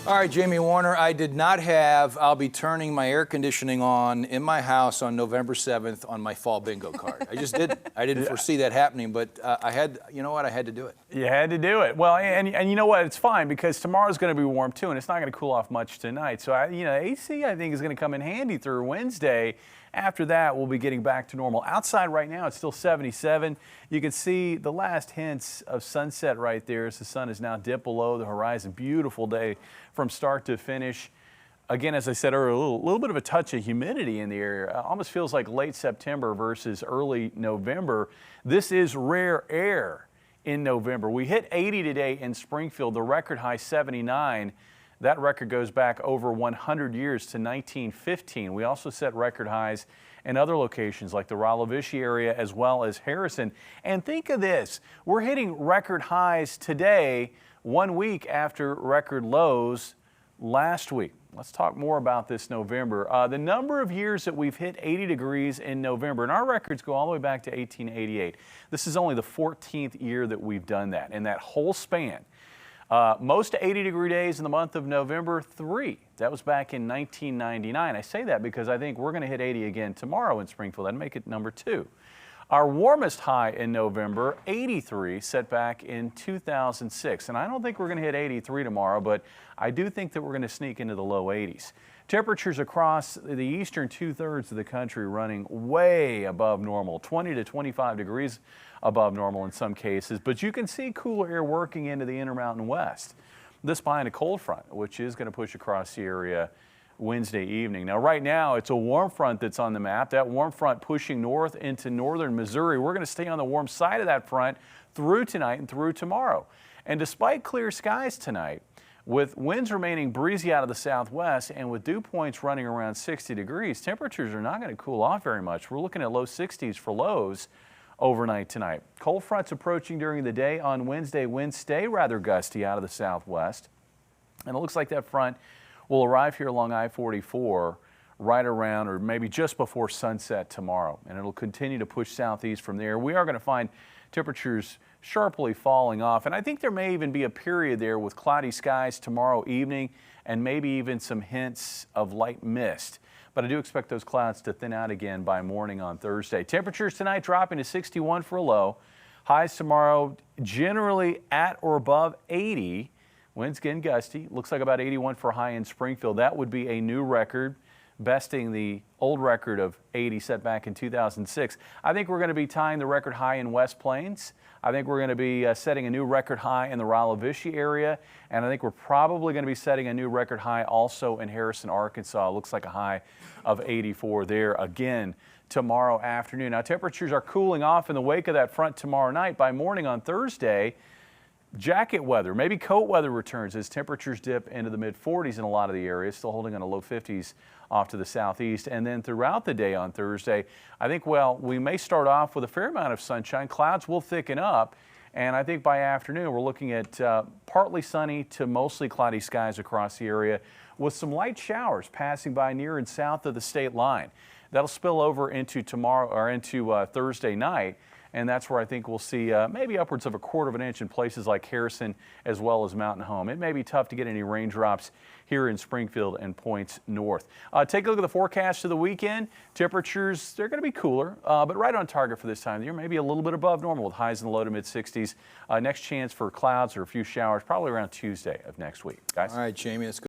All right, Jamie Warner, I'll be turning my air conditioning on in my house on November 7th on my fall bingo card. I just didn't. I didn't foresee that happening, but I had to do it. You had to do it. Well, and you know what? It's fine because tomorrow's going to be warm too, and it's not going to cool off much tonight. So, AC I think is going to come in handy through Wednesday. After that, we'll be getting back to normal. Outside right now, it's still 77. You can see the last hints of sunset right there as the sun is now dipped below the horizon. Beautiful day from start to finish. Again, as I said earlier, a little bit of a touch of humidity in the area. Almost feels like late September versus early November. This is rare air in November. We hit 80 today in Springfield, the record high 79. That record goes back over 100 years to 1915. We also set record highs in other locations like the Raleigh area as well as Harrison. And think of this, we're hitting record highs today, 1 week after record lows last week. Let's talk more about this November. The number of years that we've hit 80 degrees in November, and our records go all the way back to 1888. This is only the 14th year that we've done that. In that whole span, most 80-degree days in the month of November, 3. That was back in 1999. I say that because I think we're going to hit 80 again tomorrow in Springfield. That'd make it number 2. Our warmest high in November, 83, set back in 2006. And I don't think we're going to hit 83 tomorrow, but I do think that we're going to sneak into the low 80s. Temperatures across the eastern 2/3 of the country running way above normal, 20 to 25 degrees above normal in some cases. But you can see cooler air working into the Intermountain West. This behind a cold front, which is going to push across the area Wednesday evening. Now, right now, it's a warm front that's on the map. That warm front pushing north into northern Missouri. We're going to stay on the warm side of that front through tonight and through tomorrow. And despite clear skies tonight, with winds remaining breezy out of the southwest and with dew points running around 60 degrees, temperatures are not going to cool off very much. We're looking at low 60s for lows overnight tonight. Cold fronts approaching during the day on Wednesday. Winds stay rather gusty out of the southwest. And it looks like that front will arrive here along I-44 right around or maybe just before sunset tomorrow. And it'll continue to push southeast from there. We are going to find temperatures sharply falling off. And I think there may even be a period there with cloudy skies tomorrow evening and maybe even some hints of light mist. But I do expect those clouds to thin out again by morning on Thursday. Temperatures tonight dropping to 61 for a low. Highs tomorrow generally at or above 80. Winds getting gusty. Looks like about 81 for a high in Springfield. That would be a new record, besting the old record of 80 set back in 2006. I think we're going to be tying the record high in West Plains. I think we're going to be setting a new record high in the Raleigh area. And I think we're probably going to be setting a new record high also in Harrison, Arkansas. Looks like a high of 84 there again tomorrow afternoon. Now, temperatures are cooling off in the wake of that front tomorrow night. By morning on Thursday, jacket weather, maybe coat weather returns as temperatures dip into the mid-40s in a lot of the areas, still holding on to low 50s off to the southeast. And then throughout the day on Thursday, I think, well, we may start off with a fair amount of sunshine. Clouds will thicken up. And I think by afternoon, we're looking at partly sunny to mostly cloudy skies across the area with some light showers passing by near and south of the state line. That'll spill over into tomorrow or into Thursday night. And that's where I think we'll see maybe upwards of 1/4 of an inch in places like Harrison as well as Mountain Home. It may be tough to get any raindrops here in Springfield and points north. Take a look at the forecast of the weekend. Temperatures, they're going to be cooler, but right on target for this time of the year. Maybe a little bit above normal with highs in the low to mid 60s. Next chance for clouds or a few showers probably around Tuesday of next week. Guys? All right, Jamie, let's go.